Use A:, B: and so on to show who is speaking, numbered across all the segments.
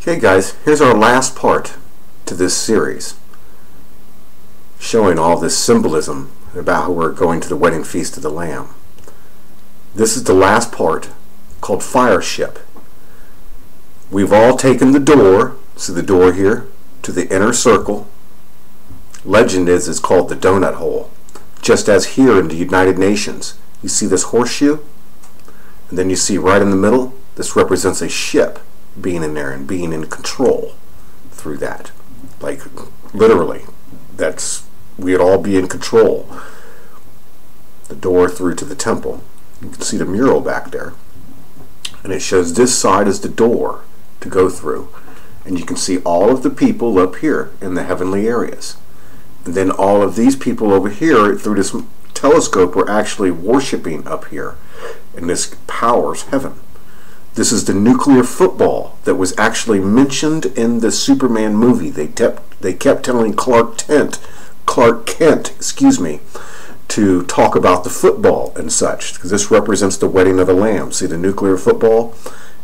A: Okay guys, here's our last part to this series, showing all this symbolism about how we're going to the wedding feast of the Lamb. This is the last part, called Fire Ship. We've all taken the door, see the door here, to the inner circle. Legend is it's called the donut hole. Just as here in the United Nations, you see this horseshoe, and then you see right in the middle, this represents a ship being in there and being in control through that. Like literally, we'd all be in control. The door through to the temple. You can see the mural back there, and it shows this side is the door to go through, and you can see all of the people up here in the heavenly areas, and then all of these people over here through this telescope are actually worshiping up here, and this powers heaven. This is the nuclear football that was actually mentioned in the Superman movie. They kept telling Clark Kent, to talk about the football and such, because this represents the wedding of the Lamb. See the nuclear football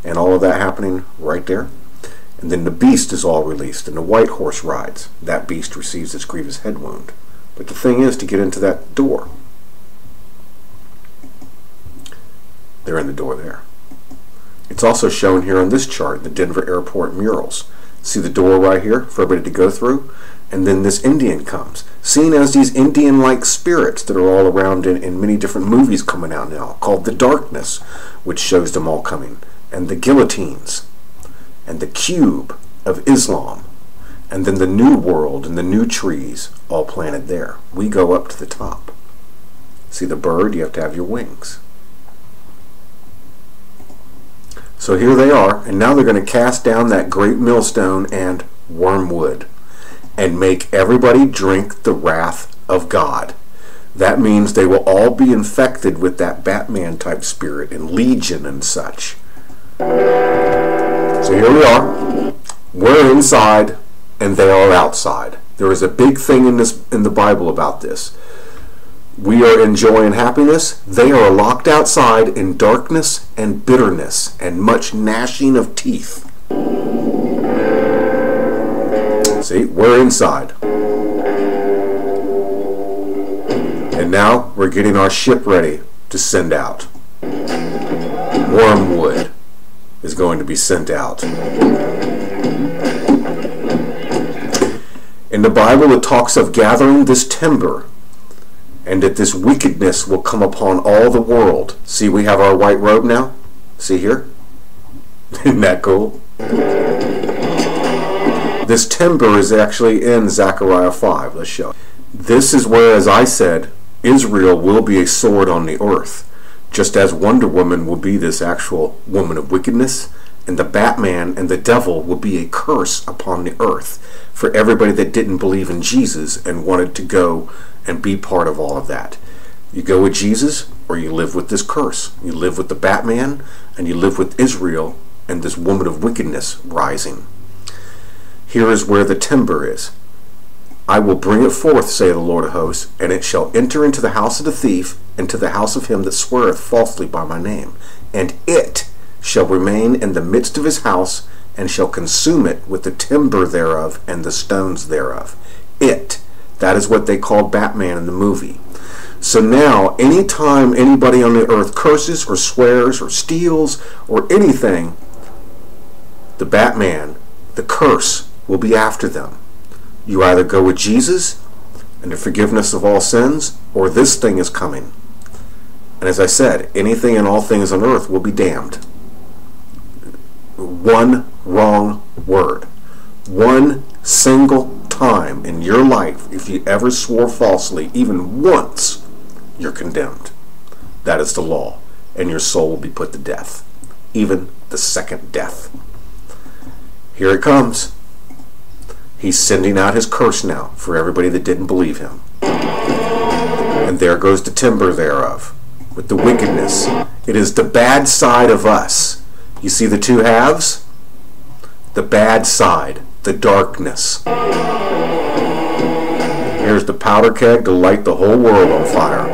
A: and all of that happening right there? And then the beast is all released, and the white horse rides. That beast receives its grievous head wound. But the thing is to get into that door. They're in the door there. It's also shown here on this chart, the Denver airport murals. See the door right here for everybody to go through? And then this Indian comes, seen as these Indian-like spirits that are all around in many different movies coming out now, called The Darkness, which shows them all coming, and the guillotines, and the cube of Islam, and then the new world and the new trees all planted there. We go up to the top. See the bird? You have to have your wings. So here they are, and now they're going to cast down that great millstone and wormwood and make everybody drink the wrath of God. That means they will all be infected with that Batman type spirit and legion and such. So here we are. We're inside and they are outside. There is a big thing in the Bible about this. We are enjoying happiness. They are locked outside in darkness and bitterness and much gnashing of teeth. See, we're inside. And now we're getting our ship ready to send out. Wormwood is going to be sent out. In the Bible it talks of gathering this timber, and that this wickedness will come upon all the world. See, we have our white robe now. See here? Isn't that cool? This timber is actually in Zechariah 5. Let's show. This is where, as I said, Israel will be a sword on the earth. Just as Wonder Woman will be this actual woman of wickedness, and the Batman and the devil will be a curse upon the earth for everybody that didn't believe in Jesus and wanted to go and be part of all of that. You go with Jesus, or you live with this curse. You live with the Batman, and you live with Israel and this woman of wickedness rising. Here is where the timber is. I will bring it forth, saith the Lord of hosts, and it shall enter into the house of the thief, and to the house of him that sweareth falsely by my name. And it shall remain in the midst of his house, and shall consume it with the timber thereof and the stones thereof. It. That is what they called Batman in the movie. So now, anytime anybody on the earth curses or swears or steals or anything, the Batman, the curse, will be after them. You either go with Jesus and the forgiveness of all sins, or this thing is coming. And as I said, anything and all things on earth will be damned. One wrong word. One single time in your life, if you ever swore falsely, even once, you're condemned. That is the law, and your soul will be put to death, even the second death. Here it comes. He's sending out his curse now for everybody that didn't believe him. And there goes the timber thereof, with the wickedness. It is the bad side of us. You see the two halves? The bad side, the darkness. Here's the powder keg to light the whole world on fire.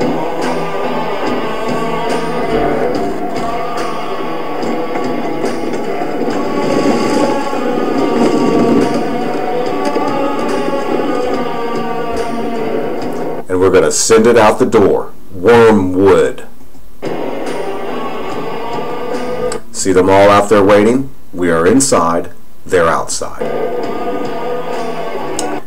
A: and we're going to send it out the door. Wormwood. See them all out there waiting? We are inside, they're outside.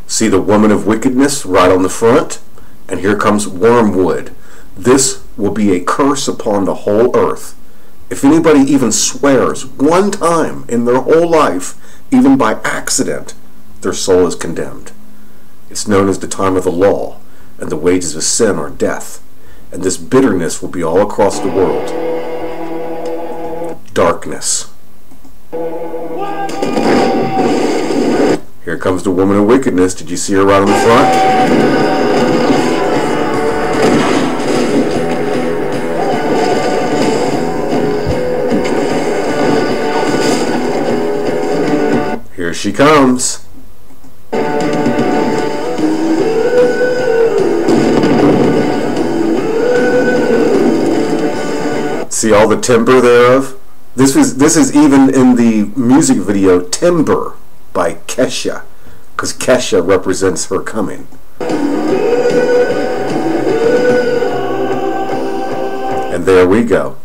A: See the woman of wickedness right on the front? And here comes Wormwood. This will be a curse upon the whole earth. If anybody even swears one time in their whole life, even by accident, their soul is condemned. It's known as the time of the law, and the wages of sin are death. And this bitterness will be all across the world. Darkness. Here comes the woman of wickedness. Did you see her right on the front? Here she comes. See all the timber thereof? This is even in the music video Timber by Kesha, because Kesha represents her coming. And there we go.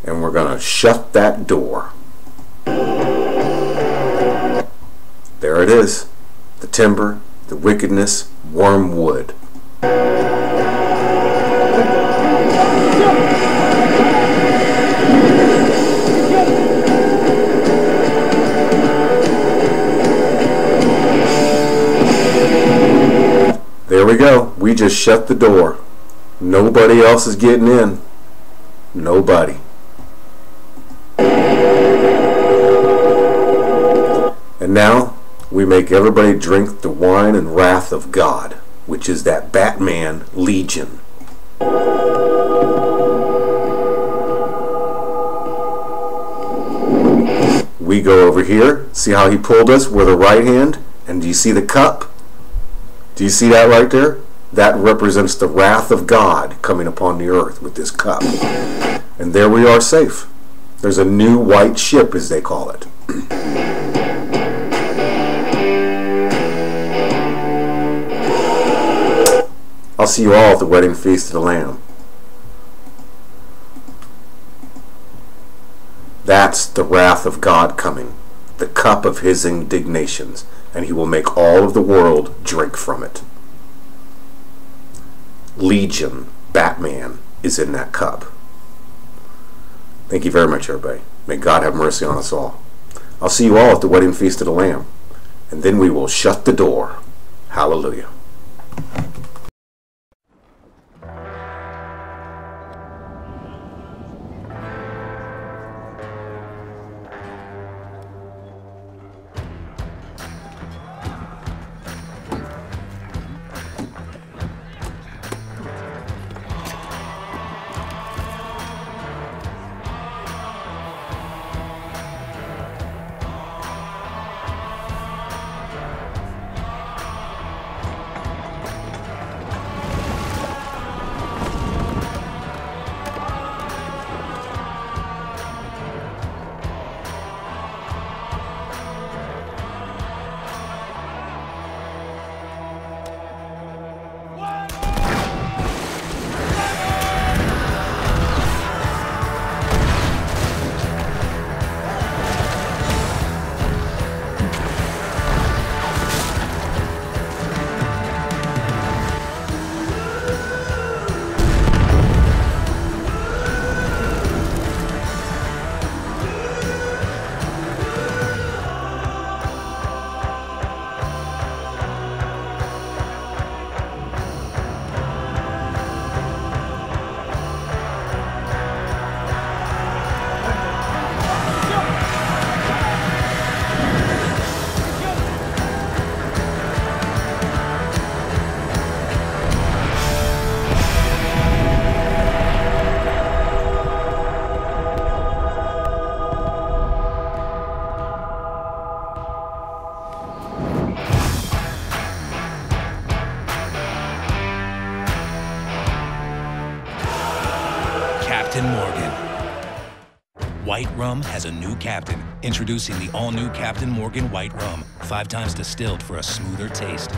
A: And we're going to shut that door. There it is. The timber, the wickedness, Wormwood. There we go. We just shut the door. Nobody else is getting in. Nobody. And now we make everybody drink the wine and wrath of God, which is that Batman Legion. We go over here. See how he pulled us with a right hand? And do you see the cup? Do you see that right there? That represents the wrath of God coming upon the earth with this cup. And there we are safe. There's a new white ship, as they call it. I'll see you all at the wedding feast of the Lamb. That's the wrath of God coming, the cup of his indignations, and he will make all of the world drink from it. Legion, Batman, is in that cup. Thank you very much, everybody. May God have mercy on us all. I'll see you all at the wedding feast of the Lamb, and then we will shut the door. Hallelujah.
B: Captain Morgan. White rum has a new captain. Introducing the all-new Captain Morgan White Rum, 5 times distilled for a smoother taste.